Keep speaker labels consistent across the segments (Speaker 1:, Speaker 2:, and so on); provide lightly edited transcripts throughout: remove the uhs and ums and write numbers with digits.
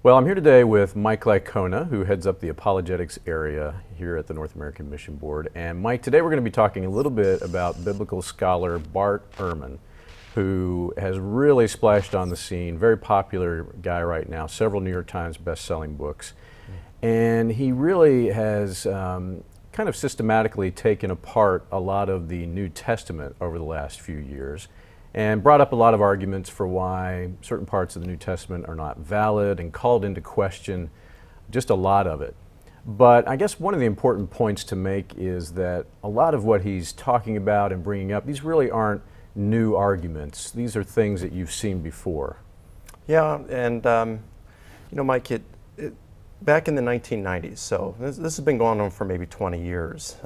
Speaker 1: Well, I'm here today with Mike Licona, who heads up the apologetics area here at the North American Mission Board. And Mike, today we're going to be talking a little bit about biblical scholar Bart Ehrman, who has really splashed on the scene, very popular guy right now, several New York Times best-selling books. And he really has kind of systematically taken apart a lot of the New Testament over the last few years and brought up a lot of arguments for why certain parts of the New Testament are not valid and called into question just a lot of it. But I guess one of the important points to make is that a lot of what he's talking about and bringing up, these really aren't new arguments. These are things that you've seen before.
Speaker 2: Yeah, and Mike, back in the 1990s, so this has been going on for maybe 20 years,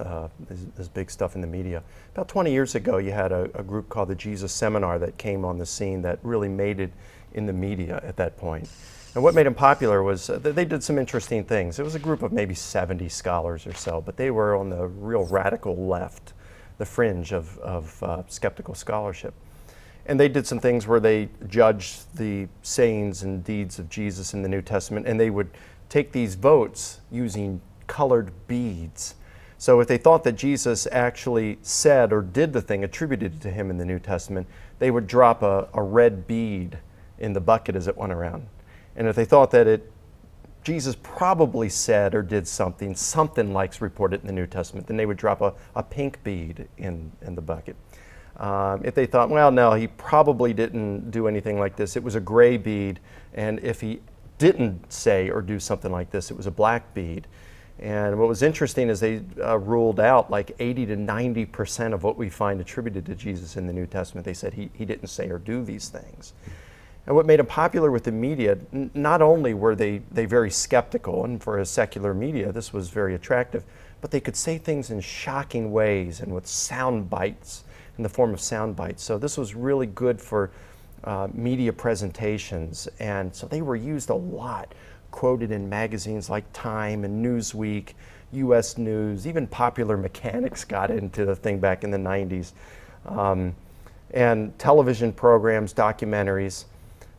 Speaker 2: this big stuff in the media. About 20 years ago, you had a group called the Jesus Seminar that came on the scene that really made it in the media at that point. And what made them popular was they did some interesting things. It was a group of maybe 70 scholars or so, but they were on the real radical left, the fringe of skeptical scholarship. And they did some things where they judged the sayings and deeds of Jesus in the New Testament, and they would take these votes using colored beads. So if they thought that Jesus actually said or did the thing attributed to him in the New Testament, they would drop a red bead in the bucket as it went around. And if they thought that Jesus probably said or did something like reported in the New Testament, then they would drop a pink bead in the bucket. If they thought, well, no, he probably didn't do anything like this, it was a gray bead, and if he didn't say or do something like this, it was a black bead. And what was interesting is they ruled out like 80 to 90% of what we find attributed to Jesus in the New Testament. They said he didn't say or do these things. And what made him popular with the media, not only were they very skeptical, and for a secular media this was very attractive, but they could say things in shocking ways and with sound bites, in the form of sound bites. So this was really good for media presentations, and so they were used a lot, quoted in magazines like Time and Newsweek, U.S. News, even Popular Mechanics got into the thing back in the 90s, and television programs, documentaries.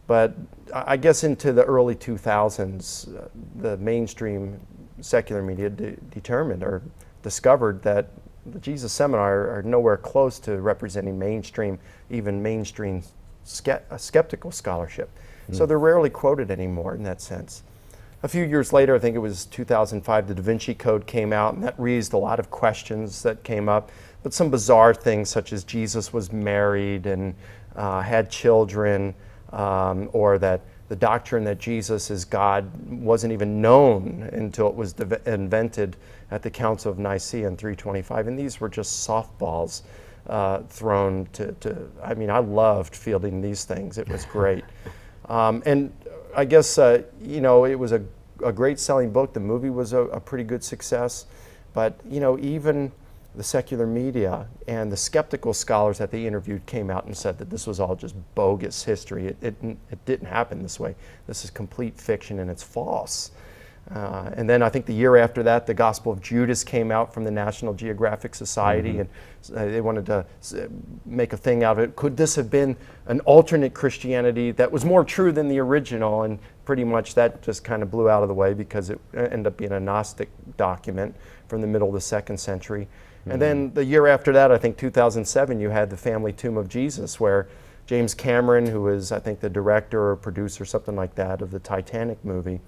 Speaker 2: But I guess into the early 2000s, the mainstream secular media determined or discovered that the Jesus Seminar are nowhere close to representing mainstream, even mainstream skeptical scholarship. So they're rarely quoted anymore in that sense. A few years later, I think it was 2005, the Da Vinci Code came out, and that raised a lot of questions that came up, but some bizarre things such as Jesus was married and had children, or that the doctrine that Jesus is God wasn't even known until it was invented at the Council of Nicaea in 325, and these were just softballs thrown to I mean, I loved fielding these things. It was great. And I guess, it was a great selling book. The movie was a pretty good success. But, even the secular media and the skeptical scholars that they interviewed came out and said that this was all just bogus history. It didn't happen this way. This is complete fiction and it's false. And then I think the year after that, the Gospel of Judas came out from the National Geographic Society, and they wanted to make a thing out of it. Could this have been an alternate Christianity that was more true than the original? And pretty much that just kind of blew out of the way because it ended up being a Gnostic document from the middle of the 2nd century. And then the year after that, I think 2007, you had the Family Tomb of Jesus, where James Cameron, who was, I think, the director or producer, something like that, of the Titanic movie,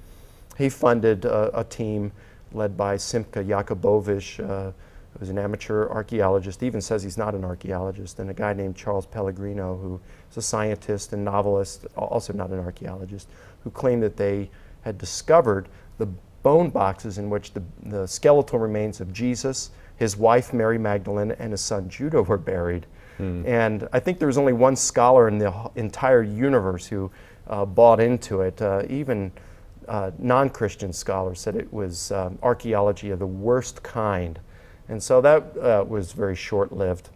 Speaker 2: he funded a team led by Simka Jakubowicz, who was an amateur archaeologist. He even says he's not an archaeologist, and a guy named Charles Pellegrino, who is a scientist and novelist, also not an archaeologist, who claimed that they had discovered the bone boxes in which the skeletal remains of Jesus, his wife Mary Magdalene, and his son Judah were buried. And I think there was only one scholar in the entire universe who bought into it. Even non-Christian scholars said it was archaeology of the worst kind. And so that was very short-lived.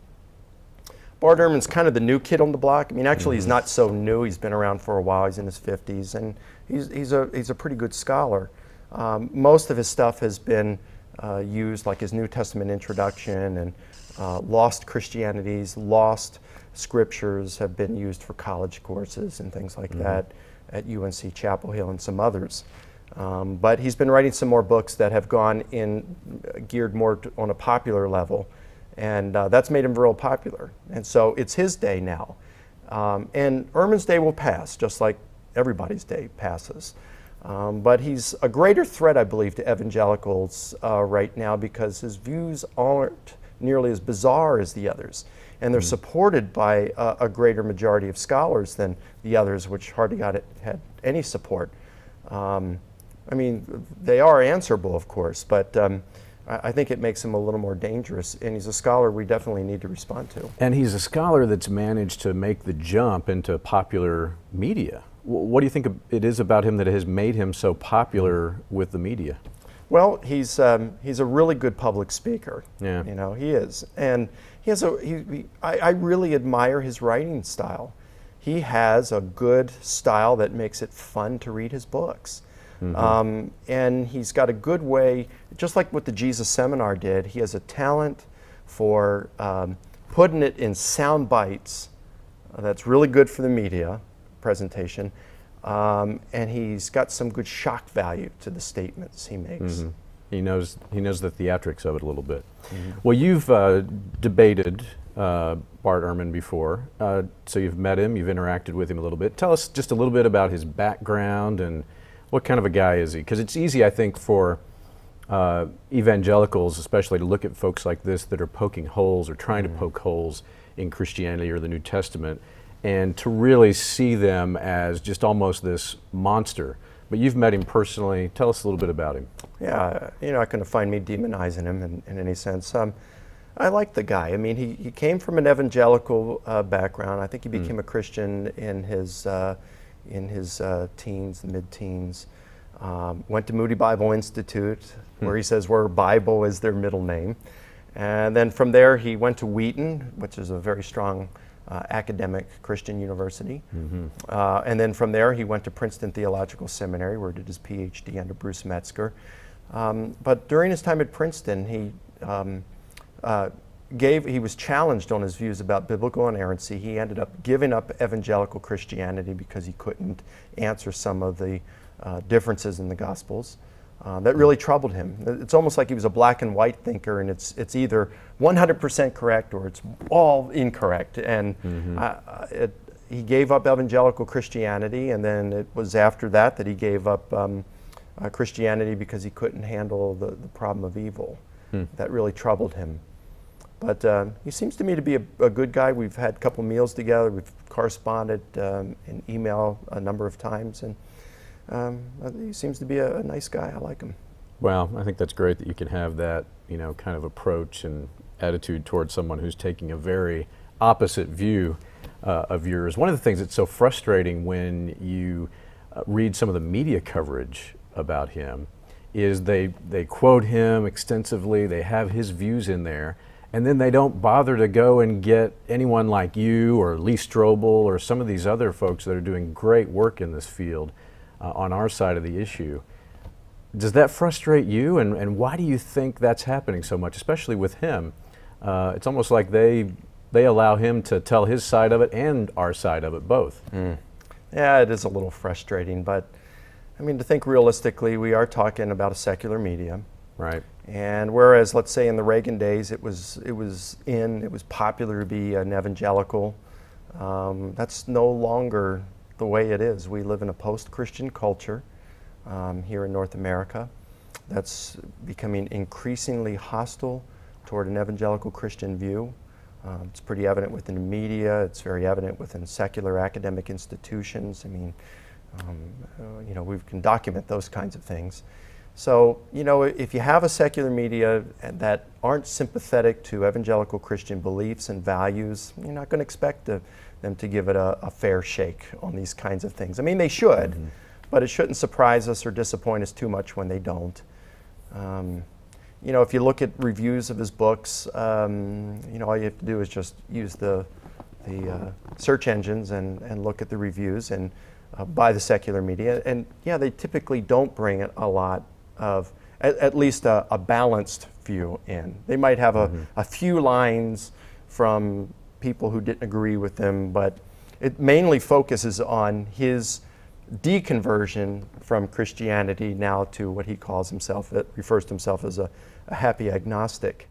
Speaker 2: Bart Ehrman's kind of the new kid on the block. I mean, actually, he's not so new. He's been around for a while. He's in his 50s, and he's a pretty good scholar. Most of his stuff has been used, like his New Testament introduction and Lost Christianities, Lost Scriptures have been used for college courses and things like that. at UNC Chapel Hill and some others. But he's been writing some more books that have gone in, geared more on a popular level, and that's made him real popular. And so it's his day now. And Ehrman's day will pass, just like everybody's day passes. But he's a greater threat, I believe, to evangelicals right now because his views aren't nearly as bizarre as the others. And they're supported by a greater majority of scholars than the others, which hardly had any support. I mean, they are answerable, of course, but I think it makes him a little more dangerous, and he's a scholar we definitely need to respond to.
Speaker 1: And he's a scholar that's managed to make the jump into popular media. What do you think it is about him that has made him so popular with the media?
Speaker 2: Well, he's a really good public speaker.
Speaker 1: Yeah.
Speaker 2: You know, he is, and he has I really admire his writing style. He has a good style that makes it fun to read his books. And he's got a good way, just like what the Jesus Seminar did, he has a talent for putting it in sound bites that's really good for the media presentation. And he's got some good shock value to the statements he makes.
Speaker 1: He knows the theatrics of it a little bit. Well, you've debated Bart Ehrman before, so you've met him, you've interacted with him a little bit. Tell us just a little bit about his background and what kind of a guy is he? Because it's easy, I think, for evangelicals especially to look at folks like this that are poking holes or trying to poke holes in Christianity or the New Testament and to really see them as just almost this monster. But you've met him personally. Tell us a little bit about him.
Speaker 2: Yeah, you're not going to find me demonizing him in any sense. I like the guy. I mean, he came from an evangelical background. I think he became a Christian in his teens, mid-teens. Went to Moody Bible Institute, where he says where Bible is their middle name. And then from there he went to Wheaton, which is a very strong academic Christian university. And then from there he went to Princeton Theological Seminary, where he did his PhD under Bruce Metzger. But during his time at Princeton, he was challenged on his views about biblical inerrancy. He ended up giving up evangelical Christianity because he couldn't answer some of the differences in the Gospels. That really troubled him. It's almost like he was a black and white thinker, and it's either 100% correct or it's all incorrect. And he gave up evangelical Christianity, and then it was after that he gave up Christianity because he couldn't handle the problem of evil. That really troubled him. But he seems to me to be a good guy. We've had a couple meals together. We've corresponded in email a number of times, and he seems to be a nice guy. I like him.
Speaker 1: Well, I think that's great that you can have that, kind of approach and attitude towards someone who's taking a very opposite view of yours. One of the things that's so frustrating when you read some of the media coverage about him is they quote him extensively. They have his views in there. And then they don't bother to go and get anyone like you or Lee Strobel or some of these other folks that are doing great work in this field on our side of the issue. Does that frustrate you? And why do you think that's happening so much, especially with him? It's almost like they allow him to tell his side of it and our side of it both.
Speaker 2: Yeah, it is a little frustrating, but I mean, to think realistically, we are talking about a secular media.
Speaker 1: Right.
Speaker 2: And whereas, let's say in the Reagan days, it was popular to be an evangelical, that's no longer the way it is. We live in a post-Christian culture here in North America that's becoming increasingly hostile toward an evangelical Christian view. It's pretty evident within the media. It's very evident within secular academic institutions. I mean, we can document those kinds of things. So, if you have a secular media that aren't sympathetic to evangelical Christian beliefs and values, you're not going to expect them to give it a fair shake on these kinds of things. I mean, they should, but it shouldn't surprise us or disappoint us too much when they don't. If you look at reviews of his books, all you have to do is just use the search engines and look at the reviews and by the secular media. And yeah, they typically don't bring a lot of, at least a balanced view in. They might have a few lines from people who didn't agree with them, but it mainly focuses on his deconversion from Christianity now to what he calls himself, refers to himself as a happy agnostic.